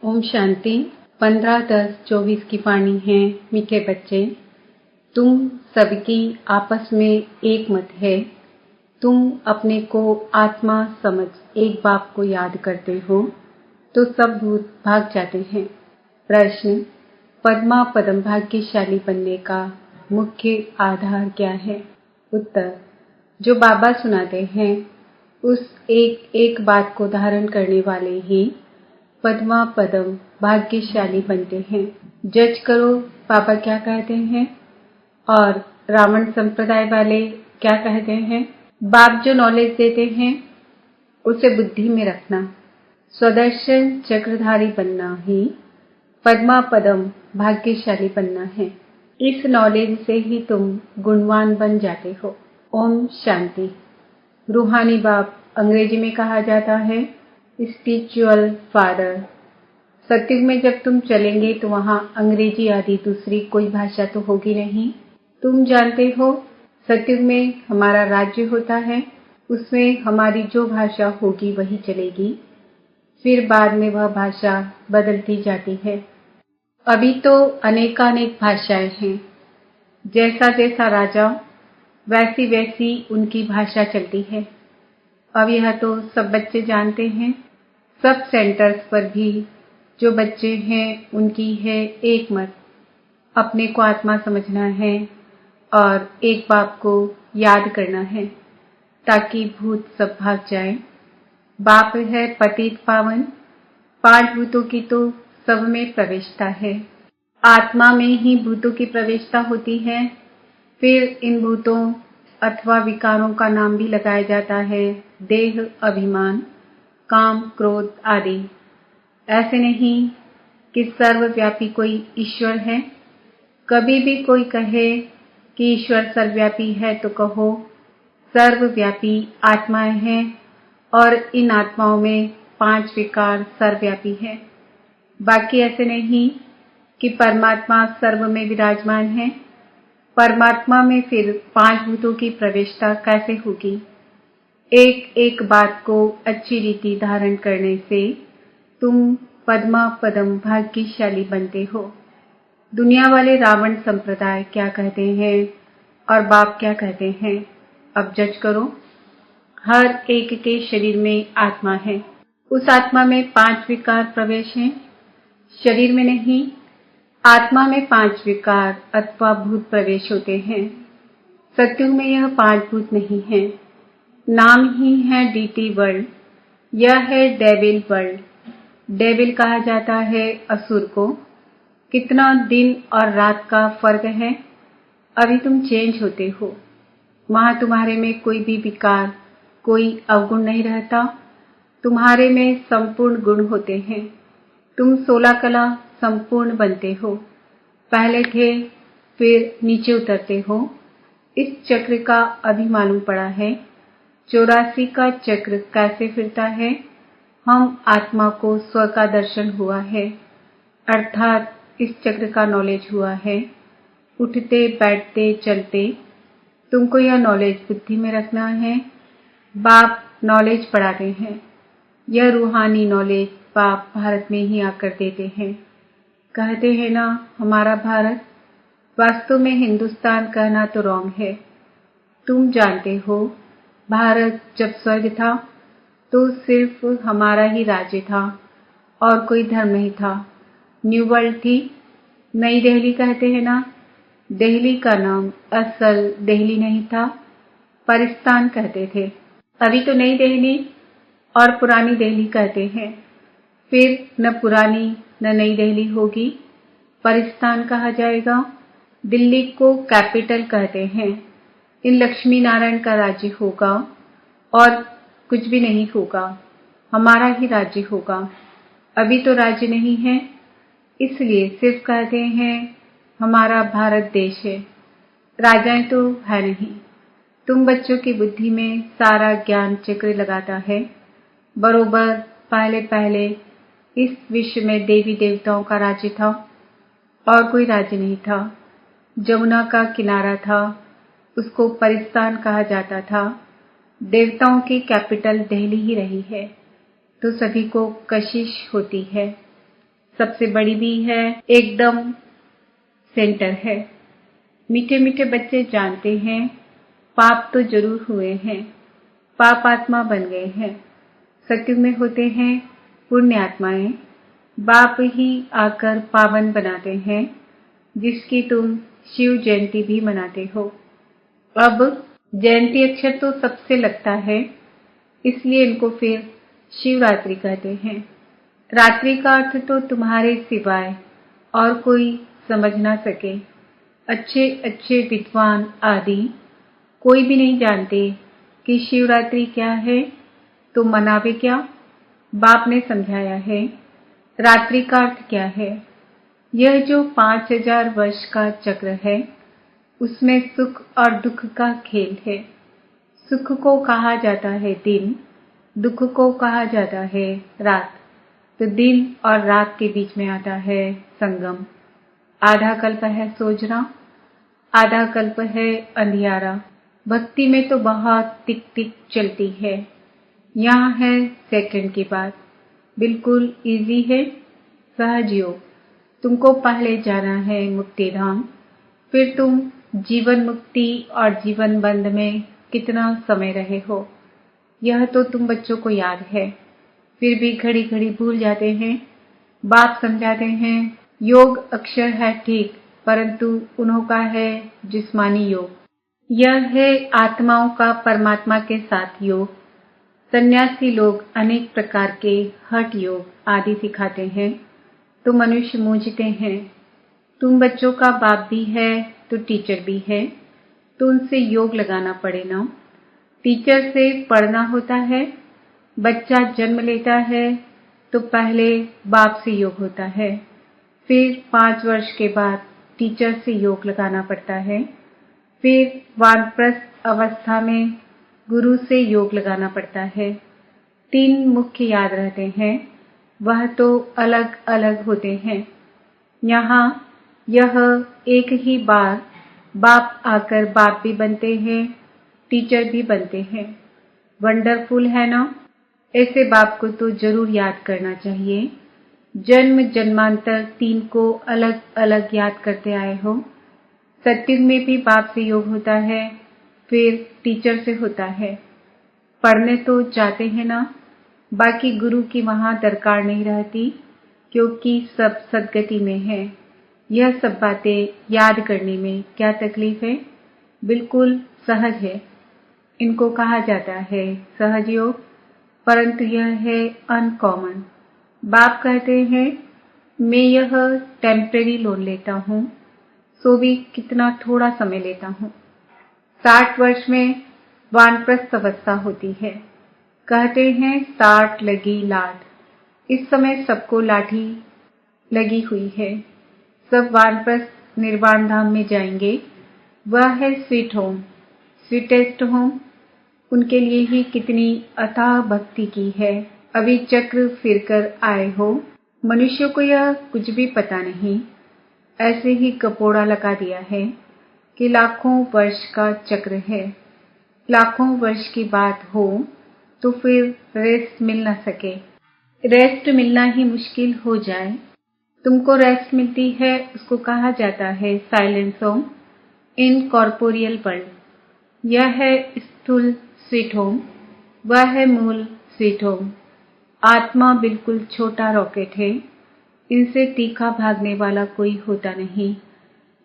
ओम शांति। 15-10-24 की वाणी है। मीठे बच्चे, तुम सबकी आपस में एक मत है। तुम अपने को आत्मा समझ एक बाप को याद करते हो तो सब भूत भाग जाते हैं। प्रश्न, पद्मा पदम भाग्यशाली बनने का मुख्य आधार क्या है? उत्तर, जो बाबा सुनाते हैं उस एक एक बात को धारण करने वाले ही पद्मा पदम भाग्यशाली बनते हैं। जज करो बाबा क्या कहते हैं और रावण संप्रदाय वाले क्या कहते हैं। बाप जो नॉलेज देते हैं उसे बुद्धि में रखना। स्वदर्शन चक्रधारी बनना ही पद्मा पदम भाग्यशाली बनना है। इस नॉलेज से ही तुम गुणवान बन जाते हो। ओम शांति। रूहानी बाप अंग्रेजी में कहा जाता है स्पिरिचुअल फादर। सत्युग में जब तुम चलेंगे तो वहां अंग्रेजी आदि दूसरी कोई भाषा तो होगी नहीं। तुम जानते हो सत्युग में हमारा राज्य होता है, उसमें हमारी जो भाषा होगी वही चलेगी, फिर बाद में वह भाषा बदलती जाती है। अभी तो अनेकानेक भाषाएं हैं। जैसा जैसा राजा वैसी वैसी उनकी भाषा चलती है। अब यह तो सब बच्चे जानते हैं। सब सेंटर्स पर भी जो बच्चे हैं उनकी है एक मत, अपने को आत्मा समझना है और एक बाप को याद करना है ताकि भूत सब भाग जाए। बाप है पतित पावन, 5 भूतों की तो सब में प्रवेशता है। आत्मा में ही भूतों की प्रवेशता होती है। फिर इन भूतों अथवा विकारों का नाम भी लगाया जाता है देह, अभिमान, काम, क्रोध आदि। ऐसे नहीं कि सर्वव्यापी कोई ईश्वर है। कभी भी कोई कहे कि ईश्वर सर्वव्यापी है तो कहो सर्वव्यापी आत्माएं हैं और इन आत्माओं में 5 विकार सर्वव्यापी है। बाकी ऐसे नहीं कि परमात्मा सर्व में विराजमान है। परमात्मा में फिर 5 भूतों की प्रवेशता कैसे होगी? एक एक बात को अच्छी रीति धारण करने से तुम पद्मा पदम भाग्यशाली बनते हो। दुनिया वाले रावण संप्रदाय क्या कहते हैं और बाप क्या कहते हैं, अब जज करो। हर एक के शरीर में आत्मा है। उस आत्मा में 5 विकार प्रवेश हैं, शरीर में नहीं। आत्मा में 5 विकार अथवा भूत प्रवेश होते हैं। सत्युग में यह 5 भूत नहीं है। नाम ही है डीटी वर्ल्ड। यह है डेविल वर्ल्ड। डेविल कहा जाता है असुर को। कितना दिन और रात का फर्क है। अभी तुम चेंज होते हो। वहां तुम्हारे में कोई भी विकार, कोई अवगुण नहीं रहता। तुम्हारे में संपूर्ण गुण होते हैं। तुम 16 कला संपूर्ण बनते हो। पहले थे फिर नीचे उतरते हो। इस चक्र का अभी मालूम पड़ा है। 84 का चक्र कैसे फिरता है। हम आत्मा को स्व का दर्शन हुआ है, अर्थात इस चक्र का नॉलेज हुआ है। उठते बैठते चलते तुमको यह नॉलेज बुद्धि में रखना है। बाप नॉलेज पढ़ाते हैं। यह रूहानी नॉलेज बाप भारत में ही आकर देते हैं। कहते हैं ना हमारा भारत, वास्तव में हिंदुस्तान कहना तो रॉन्ग है। तुम जानते हो भारत जब स्वर्ग था तो सिर्फ हमारा ही राज्य था और कोई धर्म नहीं था। न्यू वर्ल्ड थी। नई दिल्ली कहते हैं ना, दिल्ली का नाम असल दिल्ली नहीं था, परिस्तान कहते थे। अभी तो नई दिल्ली और पुरानी दिल्ली कहते हैं। फिर न पुरानी न नई दिल्ली होगी, परिस्तान कहा जाएगा। दिल्ली को कैपिटल कहते हैं। इन लक्ष्मी नारायण का राज्य होगा और कुछ भी नहीं होगा, हमारा ही राज्य होगा। अभी तो राज्य नहीं है, इसलिए सिर्फ कहते हैं हमारा भारत देश है। राजाएं तो है नहीं। तुम बच्चों की बुद्धि में सारा ज्ञान चक्र लगाता है। बरोबर पहले पहले इस विश्व में देवी देवताओं का राज्य था और कोई राज्य नहीं था। जमुना का किनारा था, उसको परिस्तान कहा जाता था। देवताओं की कैपिटल दिल्ली ही रही है तो सभी को कशिश होती है। सबसे बड़ी भी है, एकदम सेंटर है। मीठे मीठे बच्चे जानते हैं पाप तो जरूर हुए हैं, पाप आत्मा बन गए हैं। सत्युग में होते हैं पुण्य आत्माएं, बाप ही आकर पावन बनाते हैं, जिसकी तुम शिव जयंती भी मनाते हो। अब जयंती अक्षर तो सबसे लगता है, इसलिए इनको फिर शिवरात्रि कहते हैं। रात्रि का अर्थ तो तुम्हारे सिवाय और कोई समझ ना सके। अच्छे अच्छे विद्वान आदि कोई भी नहीं जानते कि शिवरात्रि क्या है, तो मनावे क्या। बाप ने समझाया है रात्रि का अर्थ क्या है। यह जो 5000 वर्ष का चक्र है, उसमें सुख और दुख का खेल है। सुख को कहा जाता है दिन, दुख को कहा जाता है रात। तो दिन और रात के बीच में आता है संगम। आधा कल्प है सोजना, आधा कल्प है अंधियारा। भक्ति में तो बहुत टिक टिक चलती है। यहाँ है सेकंड की बात, बिल्कुल इजी है, सहज योग। तुमको पहले जाना है मुक्ति धाम, फिर तुम जीवन मुक्ति और जीवन बंध में कितना समय रहे हो, यह तो तुम बच्चों को याद है, फिर भी घड़ी घड़ी भूल जाते हैं। बाप समझाते हैं योग अक्षर है ठीक, परंतु उन्हों का है जिस्मानी योग। यह है आत्माओं का परमात्मा के साथ योग। सन्यासी लोग अनेक प्रकार के हठ योग आदि सिखाते हैं, तो मनुष्य मूझते हैं। तुम बच्चों का बाप भी है तो टीचर भी है, तो उनसे योग लगाना पड़े ना। टीचर से पढ़ना होता है। बच्चा जन्म लेता है तो पहले बाप से योग होता है, फिर 5 वर्ष के बाद टीचर से योग लगाना पड़ता है, फिर वानप्रस्थ अवस्था में गुरु से योग लगाना पड़ता है। 3 मुख्य याद रहते हैं, वह तो अलग अलग होते हैं। यहाँ यह एक ही बार बाप आकर बाप भी बनते हैं, टीचर भी बनते हैं। वंडरफुल है ना। ऐसे बाप को तो जरूर याद करना चाहिए। जन्म जन्मांतर 3 को अलग अलग याद करते आए हो। सत्युग में भी बाप से योग होता है, फिर टीचर से होता है। पढ़ने तो जाते हैं ना, बाकी गुरु की वहां दरकार नहीं रहती, क्योंकि सब सदगति में है। यह सब बातें याद करने में क्या तकलीफ है, बिल्कुल सहज है। इनको कहा जाता है सहज योग, परंतु यह है अनकॉमन। बाप कहते हैं मैं यह टेम्परेरी लोन लेता हूँ, सो भी कितना थोड़ा समय लेता हूँ। 60 वर्ष में वानप्रस्थ अवस्था होती है। कहते हैं 60 लगी लाठ। इस समय सबको लाठी लगी हुई है। सब वानप्रस्थ निर्वाण धाम में जाएंगे। वह है स्वीट होम, स्वीटेस्ट होम। उनके लिए ही कितनी अथाह भक्ति की है। अभी चक्र फिरकर आए हो। मनुष्य को यह कुछ भी पता नहीं, ऐसे ही कपोड़ा लगा दिया है कि लाखों वर्ष का चक्र है। लाखों वर्ष की बात हो तो फिर रेस्ट मिल न सके, रेस्ट मिलना ही मुश्किल हो जाए। तुमको रेस्ट मिलती है, उसको कहा जाता है silence home in corporeal world. यह है स्थूल स्वीट होम, वह है मूल स्वीट होम। आत्मा बिल्कुल छोटा रॉकेट है, इनसे तीखा भागने वाला कोई होता नहीं।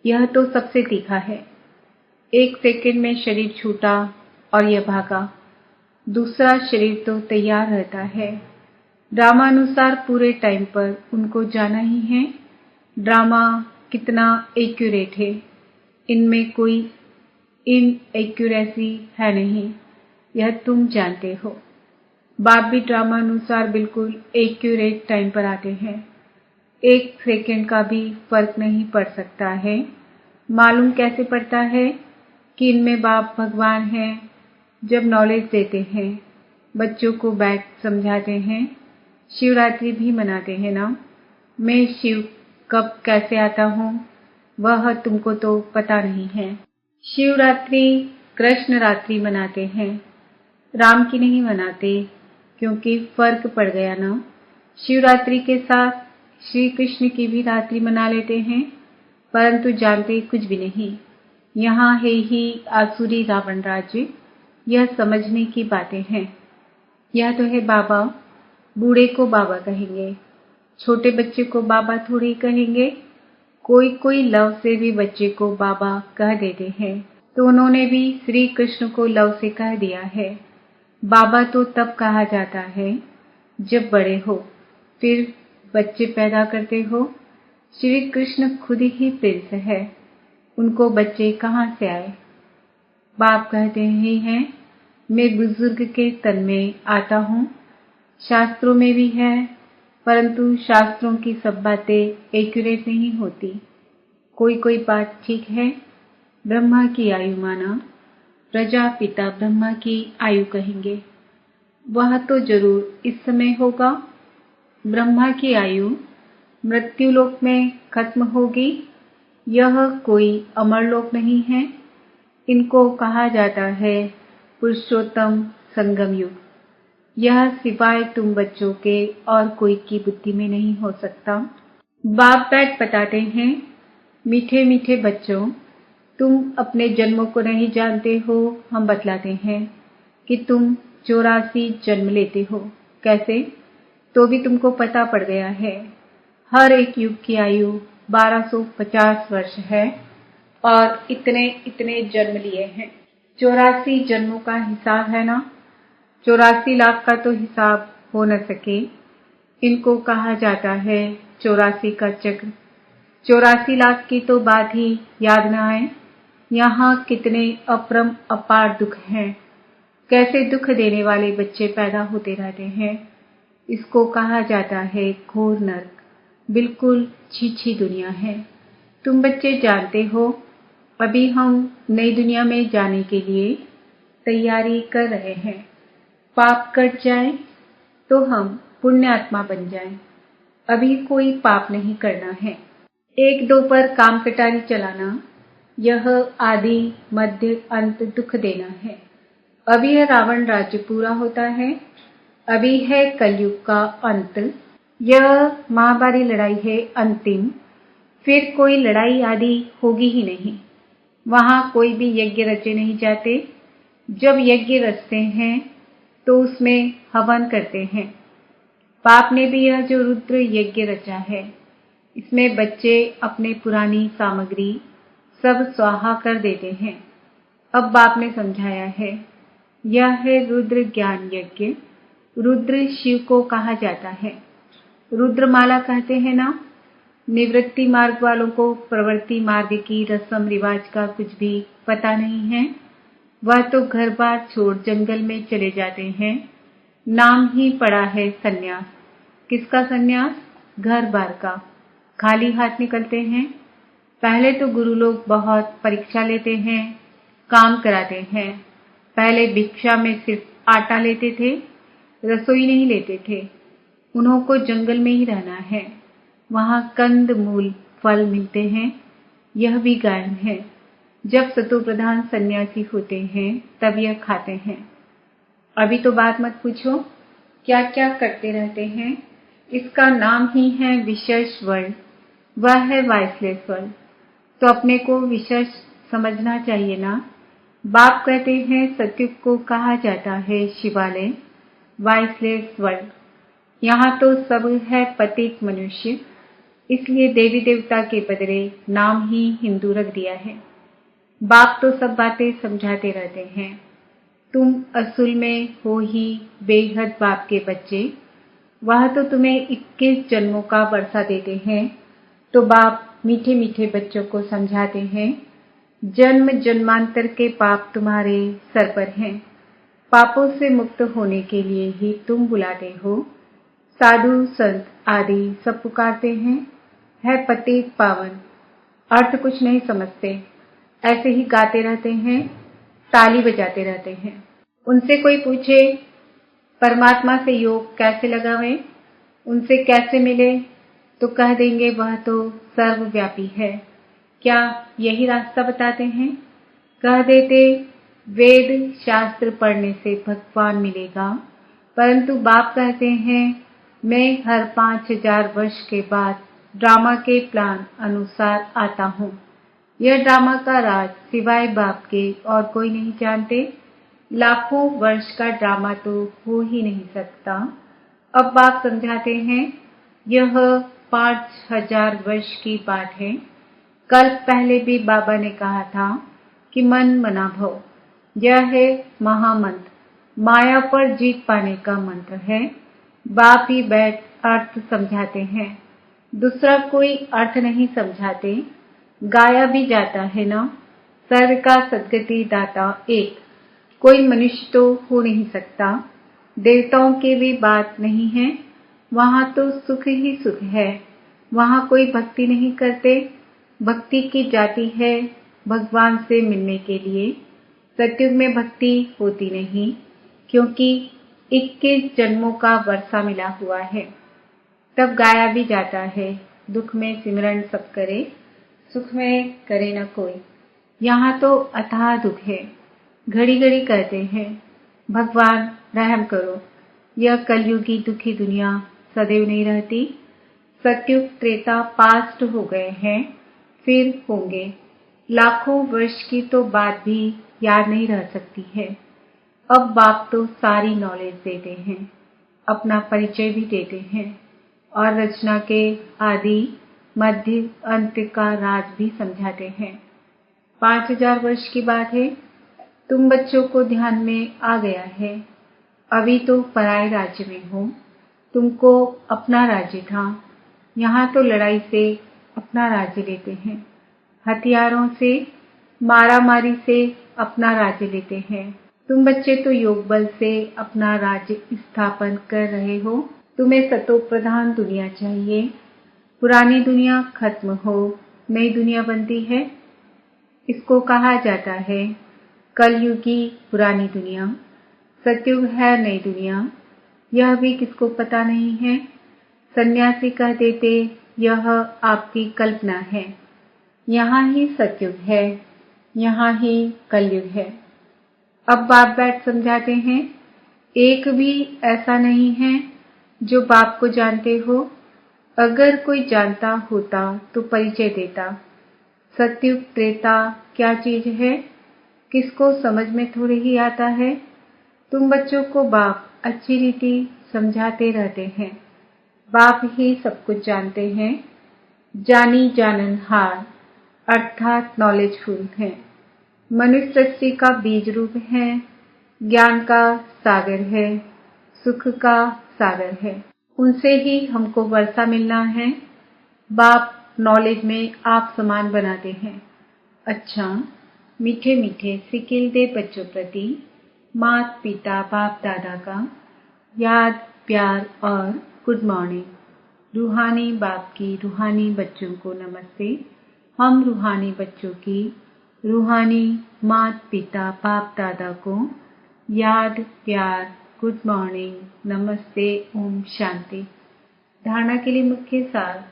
यह तो सबसे तीखा है। 1 सेकंड में शरीर छूटा और यह भागा। दूसरा शरीर तो तैयार रहता है। ड्रामानुसार पूरे टाइम पर उनको जाना ही है। ड्रामा कितना एक्यूरेट है, इनमें कोई इनएक्यूरेसी है नहीं, यह तुम जानते हो। बाप भी ड्रामानुसार बिल्कुल एक्यूरेट टाइम पर आते हैं। 1 सेकंड का भी फर्क नहीं पड़ सकता है। मालूम कैसे पड़ता है कि इनमें बाप भगवान हैं? जब नॉलेज देते हैं, बच्चों को बैठ समझाते हैं। शिवरात्रि भी मनाते हैं ना। मैं शिव कब कैसे आता हूँ वह तुमको तो पता नहीं है। शिवरात्रि कृष्ण रात्रि मनाते हैं, राम की नहीं मनाते, क्योंकि फर्क पड़ गया ना। शिवरात्रि के साथ श्री कृष्ण की भी रात्रि मना लेते हैं, परंतु जानते कुछ भी नहीं। यहाँ है ही आसुरी रावण राज्य। यह समझने की बातें हैं। यह तो है बाबा। बूढ़े को बाबा कहेंगे, छोटे बच्चे को बाबा थोड़ी कहेंगे। कोई कोई लव से भी बच्चे को बाबा कह देते हैं, तो उन्होंने भी श्री कृष्ण को लव से कह दिया है। बाबा तो तब कहा जाता है जब बड़े हो, फिर बच्चे पैदा करते हो। श्री कृष्ण खुद ही प्रिंस है, उनको बच्चे कहाँ से आए? बाप कहते ही हैं, मैं बुजुर्ग के तन में आता हूँ। शास्त्रों में भी है, परंतु शास्त्रों की सब बातें एक्यूरेट नहीं होती। कोई कोई बात ठीक है। ब्रह्मा की आयु माना, प्रजापिता ब्रह्मा की आयु कहेंगे। वह तो जरूर इस समय होगा। ब्रह्मा की आयु मृत्युलोक में खत्म होगी। यह कोई अमरलोक नहीं है। इनको कहा जाता है पुरुषोत्तम संगम युग। यह सिवाय तुम बच्चों के और कोई की बुद्धि में नहीं हो सकता। बाप बैठ बताते हैं, मीठे मीठे बच्चों, तुम अपने जन्मों को नहीं जानते हो। हम बतलाते हैं कि तुम 84 जन्म लेते हो। कैसे? तो भी तुमको पता पड़ गया है। हर एक युग की आयु 1250 वर्ष है और इतने इतने जन्म लिए हैं। 84 जन्मों का हिसाब है ना। 84 लाख का तो हिसाब हो न सके। इनको कहा जाता है 84 का चक्र। 84 लाख की तो बात ही याद न आए। यहाँ कितने अपरम अपार दुख हैं। कैसे दुख देने वाले बच्चे पैदा होते रहते हैं। इसको कहा जाता है घोर नर्क। बिल्कुल छीछी दुनिया है। तुम बच्चे जानते हो, अभी हम नई दुनिया में जाने के लिए तैयारी कर रहे हैं। पाप कट जाए तो हम पुण्य आत्मा बन जाएं। अभी कोई पाप नहीं करना है। एक दो पर काम कटारी चलाना, यह आदि मध्य अंत दुख देना है। अभी यह रावण राज्य पूरा होता है। अभी है कलयुग का अंत। यह महाभारी लड़ाई है अंतिम। फिर कोई लड़ाई आदि होगी ही नहीं। वहां कोई भी यज्ञ रचे नहीं जाते। जब यज्ञ रचते हैं तो उसमें हवन करते हैं। बाप ने भी यह जो रुद्र यज्ञ रचा है, इसमें बच्चे अपने पुरानी सामग्री सब स्वाहा कर देते हैं। अब बाप ने समझाया है, यह है रुद्र ज्ञान यज्ञ। रुद्र शिव को कहा जाता है। रुद्रमाला कहते हैं ना। निवृत्ति मार्ग वालों को प्रवृत्ति मार्ग की रस्म रिवाज का कुछ भी पता नहीं है। वह तो घर बार छोड़ जंगल में चले जाते हैं। नाम ही पड़ा है सन्यास। किसका सन्यास? घर बार का। खाली हाथ निकलते हैं। पहले तो गुरु लोग बहुत परीक्षा लेते हैं, काम कराते हैं। पहले भिक्षा में सिर्फ आटा लेते थे, रसोई नहीं लेते थे। उन्हों को जंगल में ही रहना है। वहां कंद मूल फल मिलते हैं। यह भी गायब है। जब सतो प्रधान सन्यासी होते हैं तब यह खाते हैं। अभी तो बात मत पूछो, क्या क्या करते रहते हैं। इसका नाम ही है विशेष वर्ल्ड। वह है वाइसलेस वर्ल्ड। तो अपने को विशेष समझना चाहिए ना। बाप कहते हैं सत्युग को कहा जाता है शिवालय, वाइसलेस वर्ल्ड। यहाँ तो सब है पतित मनुष्य, इसलिए देवी देवता के बदले नाम ही हिंदू रख दिया है। बाप तो सब बातें समझाते रहते हैं। तुम असल में हो ही बेहद बाप के बच्चे। वह तो तुम्हें 21 जन्मों का वर्षा देते हैं। तो बाप मीठे मीठे बच्चों को समझाते हैं, जन्म जन्मांतर के पाप तुम्हारे सर पर हैं। पापों से मुक्त होने के लिए ही तुम बुलाते हो। साधु संत आदि सब पुकारते हैं, है पतित पावन। अर्थ कुछ नहीं समझते, ऐसे ही गाते रहते हैं, ताली बजाते रहते हैं। उनसे कोई पूछे परमात्मा से योग कैसे लगावें, उनसे कैसे मिले, तो कह देंगे वह तो सर्वव्यापी है। क्या यही रास्ता बताते हैं? कह देते वेद शास्त्र पढ़ने से भगवान मिलेगा, परंतु बाप कहते हैं मैं हर 5000 वर्ष के बाद ड्रामा के प्लान अनुसार आता हूँ। यह ड्रामा का राज सिवाय बाप के और कोई नहीं जानते। लाखों वर्ष का ड्रामा तो हो ही नहीं सकता। अब बाप समझाते हैं, यह 5000 वर्ष की बात है। कल पहले भी बाबा ने कहा था कि मन मना भव, यह है महामंत्र, माया पर जीत पाने का मंत्र है। बाप ही बैठ अर्थ समझाते हैं, दूसरा कोई अर्थ नहीं समझाते। गाया भी जाता है ना, सर्व का सद्गति दाता एक, कोई मनुष्य तो हो नहीं सकता। देवताओं की भी बात नहीं है, वहां तो सुख ही सुख है, वहां कोई भक्ति नहीं करते। भक्ति की जाती है भगवान से मिलने के लिए। सतयुग में भक्ति होती नहीं, क्योंकि 21 जन्मों का वर्षा मिला हुआ है। तब गाया भी जाता है, दुख में सिमरन सब करे, सुख में करे न कोई। यहाँ तो अथाह दुख है, घड़ी घड़ी कहते हैं, भगवान रहम करो। यह कलयुगी दुखी दुनिया सदैव नहीं रहती। सतयुग त्रेता पास्ट हो गए हैं, फिर होंगे। लाखों वर्ष की तो बात भी याद नहीं रह सकती है। अब बाप तो सारी नॉलेज देते हैं, अपना परिचय भी देते हैं और रचना के आदि मध्य अंत का राज भी समझाते हैं। 5000 वर्ष की बात है। तुम बच्चों को ध्यान में आ गया है। अभी तो पराए राज्य में हो, तुमको अपना राज्य था। यहाँ तो लड़ाई से अपना राज्य लेते हैं, हथियारों से मारामारी से अपना राज्य लेते हैं। तुम बच्चे तो योग बल से अपना राज्य स्थापन कर रहे हो। तुम्हें सतो प्रधान दुनिया चाहिए। पुरानी दुनिया खत्म हो, नई दुनिया बनती है। इसको कहा जाता है कलयुगी पुरानी दुनिया, सतयुग है नई दुनिया। यह भी किसको पता नहीं है। सन्यासी कह देते यह आपकी कल्पना है। यहाँ ही सतयुग है, यहाँ ही कलयुग है। अब बाप बैठ समझाते हैं, एक भी ऐसा नहीं है जो बाप को जानते हो। अगर कोई जानता होता तो परिचय देता। सतयुग त्रेता क्या चीज है, किसको समझ में थोड़ी ही आता है। तुम बच्चों को बाप अच्छी रीति समझाते रहते हैं। बाप ही सब कुछ जानते हैं, जानी जाननहार अर्थात नॉलेजफुल है। मनुष्य सृष्टि का बीज रूप है, ज्ञान का सागर है, सुख का सागर है। उनसे ही हमको वर्षा मिलना है। बाप नॉलेज में आप समान बनाते हैं। अच्छा, मीठे मीठे सिकिल दे बच्चों प्रति माता पिता बाप दादा का याद प्यार और गुड मॉर्निंग। रूहानी बाप की रूहानी बच्चों को नमस्ते। हम रूहानी बच्चों की रूहानी माता पिता बाप दादा को याद प्यार गुड मॉर्निंग नमस्ते ओम शांति। धारणा के लिए मुख्य सार,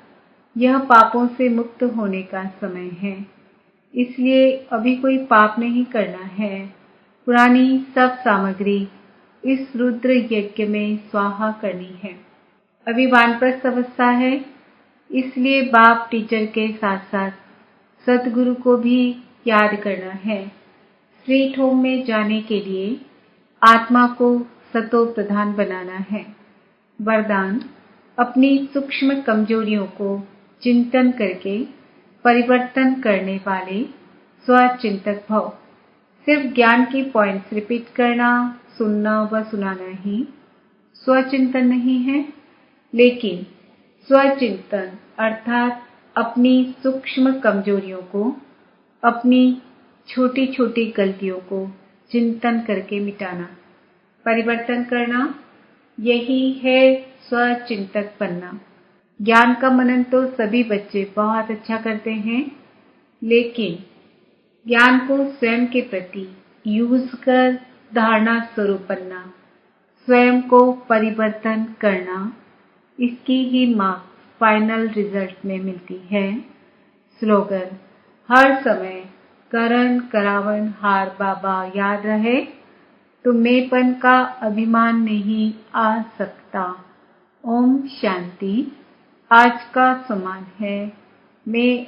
यह पापों से मुक्त होने का समय है, इसलिए अभी कोई पाप नहीं करना है। पुरानी सब सामग्री इस रुद्र यज्ञ में स्वाहा करनी है। अभी वानप्रस्थ अवस्था है, इसलिए बाप टीचर के साथ साथ सतगुरु को भी याद करना है। स्वीट होम में जाने के लिए आत्मा को सतो प्रधान बनाना है। वरदान, अपनी सूक्ष्म कमजोरियों को चिंतन करके परिवर्तन करने वाले स्वचिंतक भव। सिर्फ ज्ञान की पॉइंट्स रिपीट करना, सुनना व सुनाना ही स्वचिंतन नहीं है, लेकिन स्वचिंतन अर्थात अपनी सूक्ष्म कमजोरियों को, अपनी छोटी छोटी गलतियों को चिंतन करके मिटाना, परिवर्तन करना, यही है स्वचिंतक बनना। ज्ञान का मनन तो सभी बच्चे बहुत अच्छा करते हैं, लेकिन ज्ञान को स्वयं के प्रति यूज कर धारणा स्वरूप बनना, स्वयं को परिवर्तन करना, इसकी ही मार्क्स फाइनल रिजल्ट में मिलती है। स्लोगन, हर समय करण करावन हार बाबा याद रहे तो मेंपन का अभिमान नहीं आ सकता। ओम शांति। आज का समान है, मैं